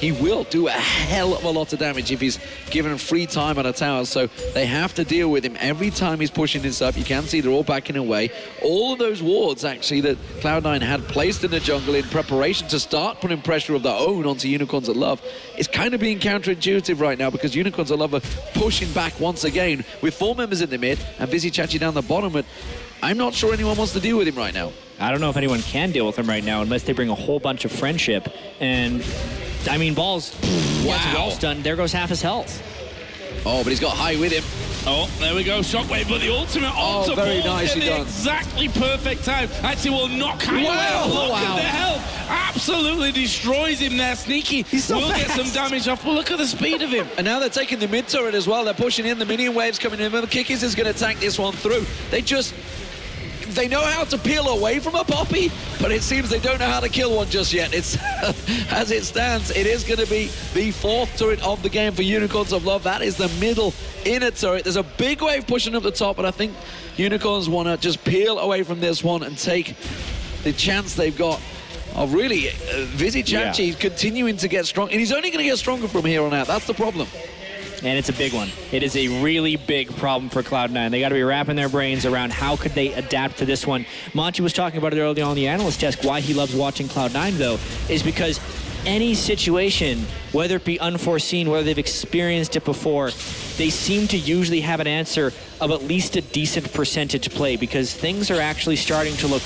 he will do a hell of a lot of damage if he's given free time on a tower, so they have to deal with him every time he's pushing this up. You can see they're all backing away. All of those wards, actually, that Cloud9 had placed in the jungle in preparation to start putting pressure of their own onto Unicorns of Love, is kind of being counterintuitive right now, because Unicorns of Love are pushing back once again with 4 members in the mid and ViziChachi down the bottom, but I'm not sure anyone wants to deal with him right now. I don't know if anyone can deal with him right now unless they bring a whole bunch of friendship, and I mean, Balls gets well stunned. There goes half his health. Oh, but he's got high with him. Oh, there we go, Shockwave, but the ultimate onto very Balls nicely in the done. exactly perfect time. Actually will knock high away. Look at the health. Absolutely destroys him there. Sneaky will get some damage off, but look at the speed of him. And now they're taking the mid turret as well. They're pushing in. The minion waves coming in. Remember, Kikis is going to tank this one through. They know how to peel away from a Poppy, but it seems they don't know how to kill one just yet. It's as it stands, it is going to be the 4th turret of the game for Unicorns of Love. That is the middle inner turret. There's a big wave pushing up the top, but I think Unicorns want to just peel away from this one and take the chance they've got of really Vizzy Chachi continuing to get strong. And he's only going to get stronger from here on out. That's the problem. And it's a big one. It is a really big problem for Cloud9. They got to be wrapping their brains around how could they adapt to this one. Monty was talking about it earlier on the analyst desk. Why he loves watching Cloud9, though, is because any situation, whether it be unforeseen, whether they've experienced it before, they seem to usually have an answer of at least a decent percentage play, because things are actually starting to look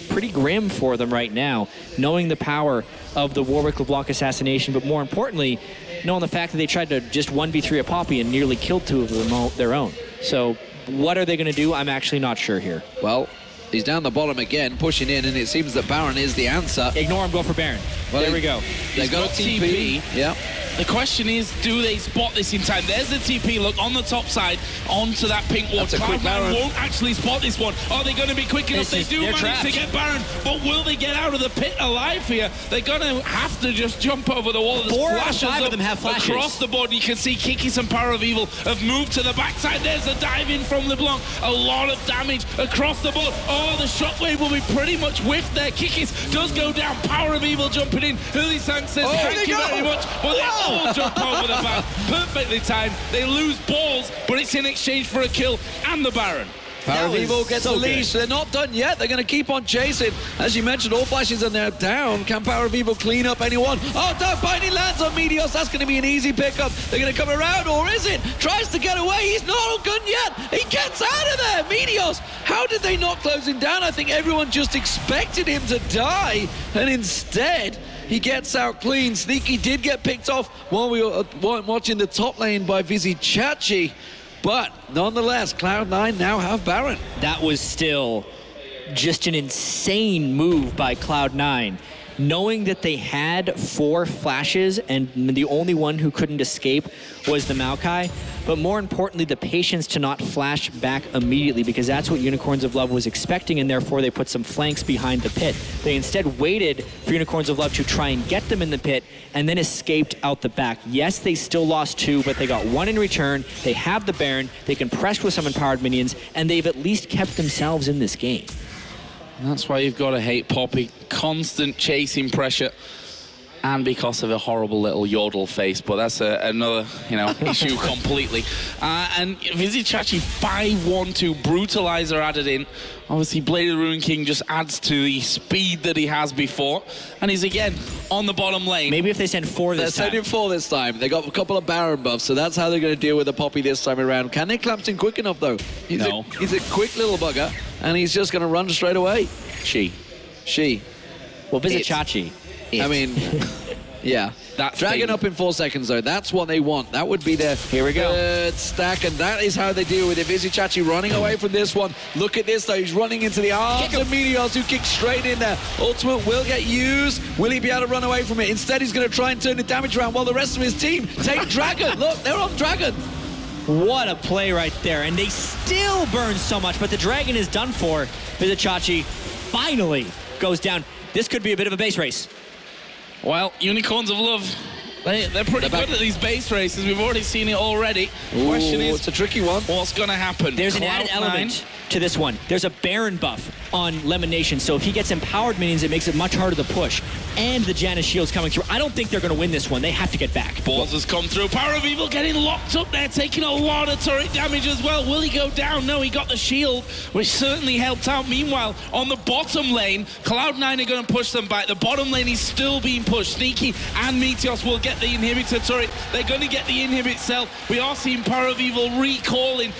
pretty grim for them right now, knowing the power of the Warwick LeBlanc assassination, but more importantly, knowing the fact that they tried to just 1v3 a Poppy and nearly killed 2 of them their own. So what are they going to do? I'm actually not sure here. Well, he's down the bottom again, pushing in, and it seems that Baron is the answer. Ignore him, go for Baron. Well, there we go. They've got a TP. Yeah. The question is, do they spot this in time? There's the TP, look, on the top side, onto that pink ward. Cloud9 won't actually spot this one. Are they going to be quick enough? They do manage to get Baron, but will they get out of the pit alive here? They're going to have to just jump over the wall. There's 4 out of 5 of them have flashes. Across the board, you can see Kikis and Power of Evil have moved to the backside. There's a dive in from LeBlanc. A lot of damage across the board. Oh, the Shockwave will be pretty much whiffed there. Kikis does go down. Power of Evil jumping in. Hulisang says, thank you very much. But they all jump over the back. Perfectly timed. They lose Balls, but it's in exchange for a kill and the Baron. Power of Evil gets the leash. They're not done yet. They're going to keep on chasing. As you mentioned, all flashes are now down. Can Power of Evil clean up anyone? Oh, Dark Binding lands on Meteos. That's going to be an easy pickup. They're going to come around, or is it? Tries to get away. He's not all good yet. He gets out of there. Meteos, how did they not close him down? I think everyone just expected him to die, and instead he gets out clean. Sneaky did get picked off while we were watching the top lane by Vizzy Chachi. But nonetheless, Cloud9 now have Baron. That was still just an insane move by Cloud9. Knowing that they had 4 flashes and the only one who couldn't escape was the Maokai, but more importantly, the patience to not flash back immediately, because that's what Unicorns of Love was expecting, and therefore they put some flanks behind the pit. They instead waited for Unicorns of Love to try and get them in the pit and then escaped out the back. Yes, they still lost 2, but they got 1 in return. They have the Baron, they can press with some empowered minions, and they've at least kept themselves in this game. That's why you've got to hate Poppy. Constant chasing pressure. And because of a horrible little yodel face, but that's another, issue completely. And Vizzy Chachi 5-1-2, Brutalizer added in. Obviously, Blade of the Ruin King just adds to the speed that he has before. And he's again on the bottom lane. Maybe if they send 4 this time. They're sending 4 this time. They got a couple of Baron buffs, so that's how they're going to deal with the Poppy this time around. Can they clamp him quick enough, though? He's a quick little bugger, and he's just going to run straight away. She. Well, Vizzy Chachi. I mean, yeah. Dragon up in 4 seconds, though. That's what they want. That would be their third stack, and that is how they deal with it. Vizzy Chachi running away from this one. Look at this, though. He's running into the arms of Meteos, who kicks straight in there. Ultimate will get used. Will he be able to run away from it? Instead, he's going to try and turn the damage around while the rest of his team take Dragon. Look, they're on Dragon. What a play right there. And they still burn so much, but the Dragon is done for. Vizzy Chachi finally goes down. This could be a bit of a base race. Well, Unicorns of Love, they're pretty good at these base races. We've already seen it already. The question is, it's a tricky one. What's going to happen? There's an added element to this one. There's a Baron buff on Lemon Nation, so if he gets empowered minions, it makes it much harder to push. And the Janus shield's coming through. I don't think they're going to win this one. They have to get back. Balls has come through. Power of Evil getting locked up there, taking a lot of turret damage as well. Will he go down? No, he got the shield, which certainly helped out. Meanwhile, on the bottom lane, Cloud9 are going to push them back. The bottom lane is still being pushed. Sneaky and Meteos will get get the inhibitor turret. They're going to get the inhibit itself. We are seeing Power of Evil recalling.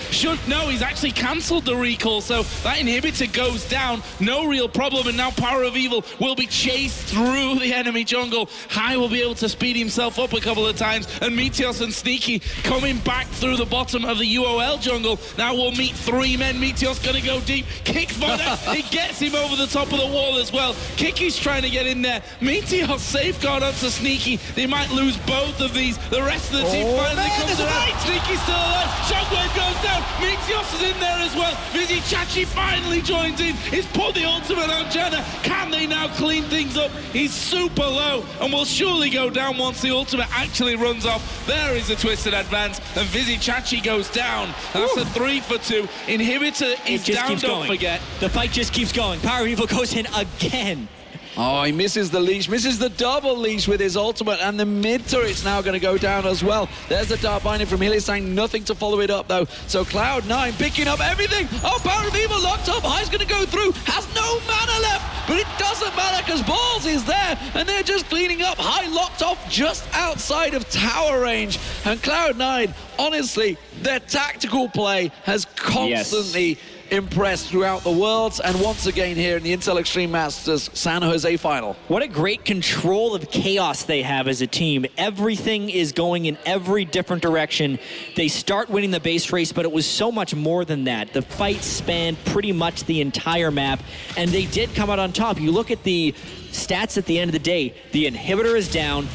No, he's actually cancelled the recall, so that inhibitor goes down. No real problem, and now Power of Evil will be chased through the enemy jungle. High will be able to speed himself up a couple of times, and Meteos and Sneaky coming back through the bottom of the UOL jungle. Now we'll meet 3 men. Meteos going to go deep. Kicks Vodax. He gets him over the top of the wall as well. Kiki's trying to get in there. Meteos safeguard onto Sneaky. They might lose both of these. The rest of the team finally comes around. Sneaky's still alive. Shockwave goes down. Meteos is in there as well. Vizichachi finally joins in. He's put the ultimate on Janna. Can they now clean things up? He's super low and will surely go down once the ultimate actually runs off. There is a twisted advance, and Vizichachi goes down. That's a 3 for 2. Inhibitor is down, don't forget. The fight just keeps going. Power of Evil goes in again. Oh, he misses the leash, misses the double leash with his ultimate, and the mid turret's now going to go down as well. There's the dark binding from Hylissang, nothing to follow it up though. So Cloud9 picking up everything. Oh, Power of Evil locked up. High's going to go through, has no mana left, but it doesn't matter because Balls is there, and they're just cleaning up. High locked off just outside of tower range, and Cloud9, honestly, their tactical play has constantly impressed throughout the Worlds, and once again here in the Intel Extreme Masters San Jose final. What a great control of chaos they have as a team. Everything is going in every different direction. They start winning the base race, but it was so much more than that. The fight spanned pretty much the entire map, and they did come out on top. You look at the stats at the end of the day, the inhibitor is down.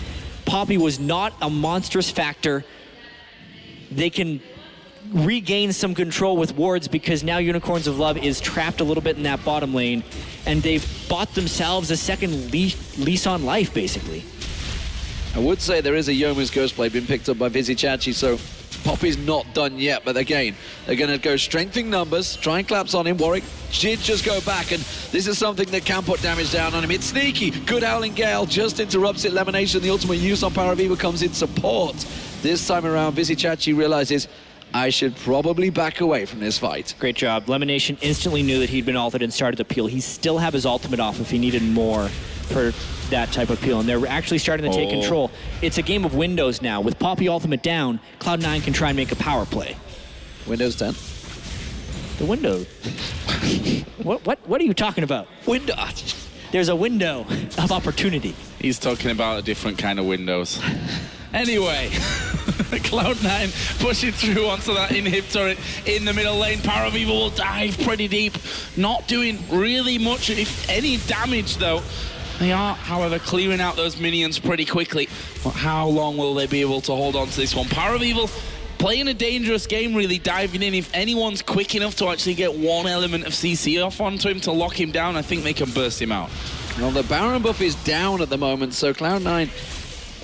Poppy was not a monstrous factor. They can regain some control with wards because now Unicorns of Love is trapped a little bit in that bottom lane, and they've bought themselves a second lease on life, basically. I would say there is a Yomu's Ghostblade being picked up by Vizichachi, so Poppy's not done yet, but again, they're going to go strengthening numbers, try and collapse on him. Warwick did just go back, and this is something that can put damage down on him. It's Sneaky. Good Howling Gale just interrupts it. Elimination, the ultimate use on Power of Evil comes in support. This time around, Vizichachi realizes, I should probably back away from this fight. Great job. Lemonation instantly knew that he'd been ulted and started to peel. He still have his ultimate off if he needed more for that type of peel, and they're actually starting to take control. It's a game of windows now. With Poppy ultimate down, Cloud9 can try and make a power play. Windows 10. The window. What are you talking about? Window. There's a window of opportunity. He's talking about a different kind of windows. Anyway, Cloud9 pushing through onto that inhib turret in the middle lane. Power of Evil will dive pretty deep, not doing really much, if any, damage though. They are, however, clearing out those minions pretty quickly. But how long will they be able to hold on to this one? Power of Evil playing a dangerous game, really diving in. If anyone's quick enough to actually get one element of CC off onto him to lock him down, I think they can burst him out. Well, the Baron buff is down at the moment, so Cloud9,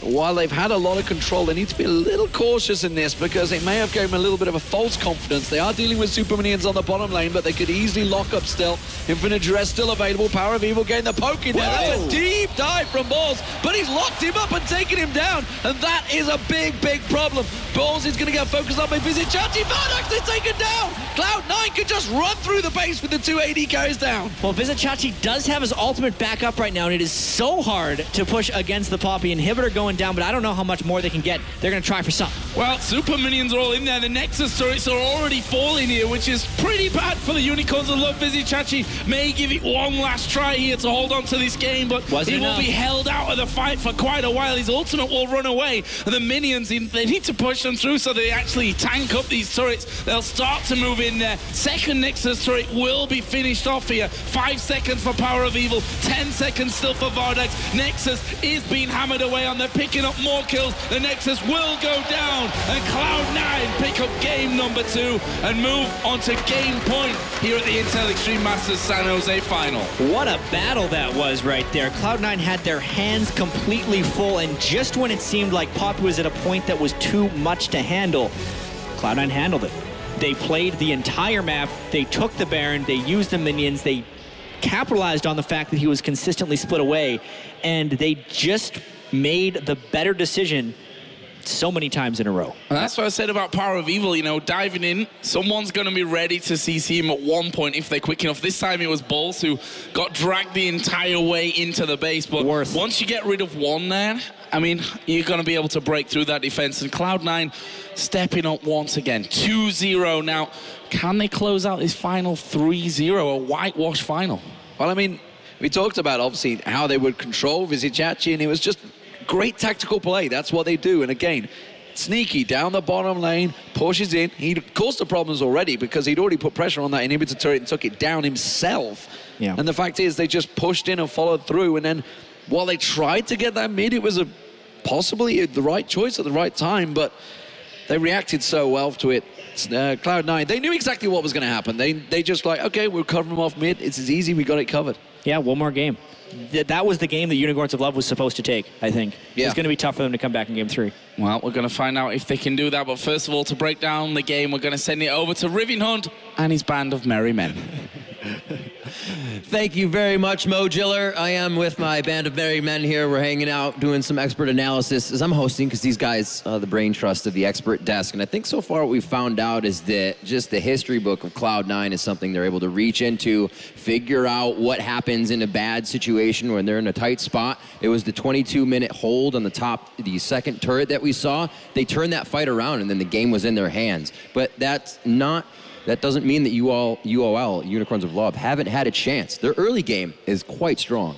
while they've had a lot of control, they need to be a little cautious in this because it may have given them a little bit of a false confidence. They are dealing with super minions on the bottom lane, but they could easily lock up still. Infinite Duress still available. Power of Evil getting the poke in there. That's a deep dive from Balls, but he's locked him up and taken him down, and that is a big, big problem. Balls is going to get focused on by Vizichachi. Vodax is taken down. Cloud9 could just run through the base with the 2 AD carries down. Well, Vizichachi does have his ultimate back up right now, and it is so hard to push against the Poppy inhibitor going down, but I don't know how much more they can get. They're going to try for something. Well, super minions are all in there. The Nexus turrets are already falling here, which is pretty bad for the Unicorns of Love. Vizichachi may give it one last try here to hold on to this game, but he will be held out of the fight for quite a while. His ultimate will run away, and the minions, they need to push them through so they actually tank up these turrets. They'll start to move in there. Second Nexus turret will be finished off here. 5 seconds for Power of Evil, 10 seconds still for Vodax. Nexus is being hammered away on. They're picking up more kills. The Nexus will go down, and Cloud9 pick up game number 2 and move on to game point here at the Intel Extreme Masters San Jose final. What a battle that was right there. Cloud9 had their hands completely full, and just when it seemed like Poppy was at a point that was too much to handle, Cloud9 handled it. They played the entire map, they took the Baron, they used the minions, they capitalized on the fact that he was consistently split away, and they just made the better decision so many times in a row. And that's what I said about Power of Evil, you know, diving in. Someone's going to be ready to CC him at one point if they're quick enough. This time it was Balls who got dragged the entire way into the base. But once you get rid of one there, I mean, you're going to be able to break through that defense. And Cloud9 stepping up once again. 2-0 now. Can they close out this final 3-0, a whitewash final? Well, I mean, we talked about, obviously, how they would control Vizicachi, and it was just great tactical play. That's what they do. And again, sneaky down the bottom lane, pushes in. He'd caused the problems already because he'd already put pressure on that inhibitor turret and took it down himself. Yeah. And the fact is, they just pushed in and followed through. And then while they tried to get that mid, it was possibly the right choice at the right time, but they reacted so well to it. Cloud9, they knew exactly what was going to happen. They just like, okay, we'll cover them off mid. It's as easy. We got it covered. Yeah, one more game. That was the game that Unicorns of Love was supposed to take, I think. Yeah. It's going to be tough for them to come back in game 3. Well, we're going to find out if they can do that. But first of all, to break down the game, we're going to send it over to Rivian Hunt and his band of merry men. Thank you very much, Mo Giller. I am with my band of merry men here. We're hanging out, doing some expert analysis as I'm hosting, because these guys are the brain trust of the expert desk. And I think so far what we've found out is that just the history book of Cloud9 is something they're able to reach into, figure out what happens in a bad situation when they're in a tight spot. It was the 22-minute hold on the top, the second turret that we saw. They turned that fight around, and then the game was in their hands. But that doesn't mean that UOL, Unicorns of Love, haven't had a chance. Their early game is quite strong.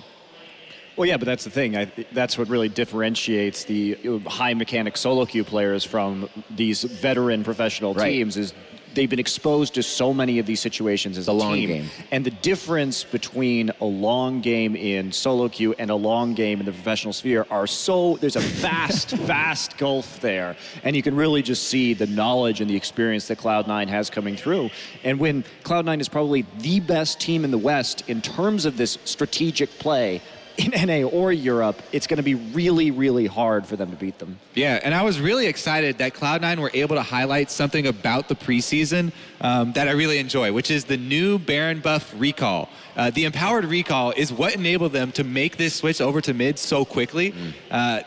Well, yeah, but that's the thing. That's what really differentiates the high mechanic solo queue players from these veteran professional teams is they've been exposed to so many of these situations as a long team. game. And the difference between a long game in solo queue and a long game in the professional sphere there's a vast gulf there. And you can really just see the knowledge and the experience that Cloud9 has coming through. And when Cloud9 is probably the best team in the West in terms of this strategic play, in NA or Europe, it's going to be really, really hard for them to beat them. Yeah, and I was really excited that Cloud9 were able to highlight something about the preseason that I really enjoy, which is the new Baron buff recall. The empowered recall is what enabled them to make this switch over to mid so quickly.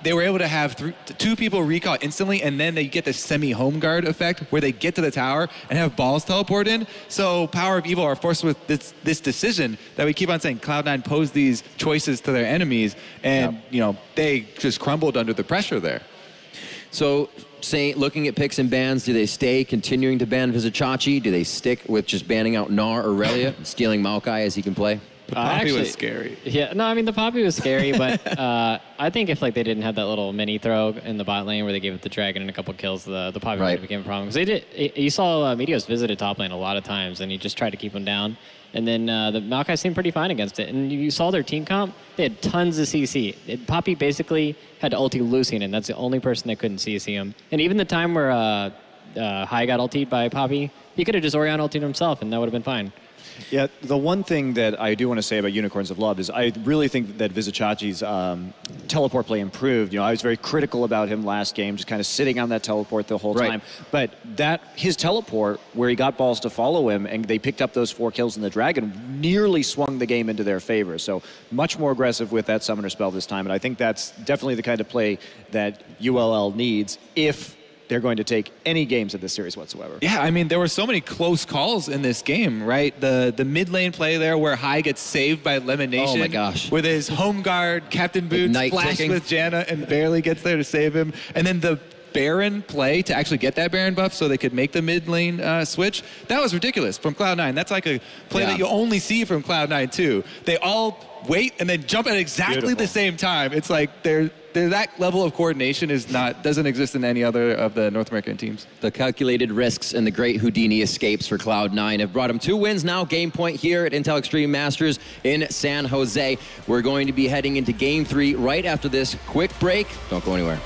They were able to have 2 people recall instantly, and then they get the semi-home guard effect where they get to the tower and have balls teleport in. So Power of Evil are forced with this decision that we keep on saying Cloud9 posed these choices to their enemies, and you know, they just crumbled under the pressure there. So, looking at picks and bans, do they stay continuing to ban Vizicachi? Do they stick with just banning out Gnar or Aurelia, stealing Maokai as he can play? The Poppy was scary. Yeah, no, I mean, the Poppy was scary, but I think if like they didn't have that little mini throw in the bot lane where they gave it the dragon and a couple kills, the Poppy would have became a problem. Because you saw Meteos visited top lane a lot of times, and he just tried to keep him down. And then the Maokai seemed pretty fine against it. And you saw their team comp, they had tons of CC. Poppy basically had to ulti Lucian, and that's the only person that couldn't CC him. And even the time where Hai got ultied by Poppy, he could have just Orion ultied himself, and that would have been fine. Yeah, the one thing that I do want to say about Unicorns of Love is I really think that Vizicachi's teleport play improved. You know, I was very critical about him last game, just kind of sitting on that teleport the whole time. But his teleport, where he got balls to follow him, and they picked up those 4 kills in the Dragon, nearly swung the game into their favor. So much more aggressive with that summoner spell this time, and I think that's definitely the kind of play that ULL needs if they're going to take any games of this series whatsoever. Yeah, I mean, there were so many close calls in this game, right? The mid lane play there where Hai gets saved by Elimination. Oh my gosh. With his home guard, Captain Boots, flash with Janna and barely gets there to save him. And then the Baron play to actually get that Baron buff so they could make the mid lane switch. That was ridiculous from Cloud9. That's like a play that you only see from Cloud9 too. They all wait and then jump at exactly the same time. It's like that level of coordination doesn't exist in any other of the North American teams. The calculated risks and the great Houdini escapes for Cloud9 have brought them 2 wins now. Game point here at Intel Extreme Masters in San Jose. We're going to be heading into Game 3 right after this quick break. Don't go anywhere.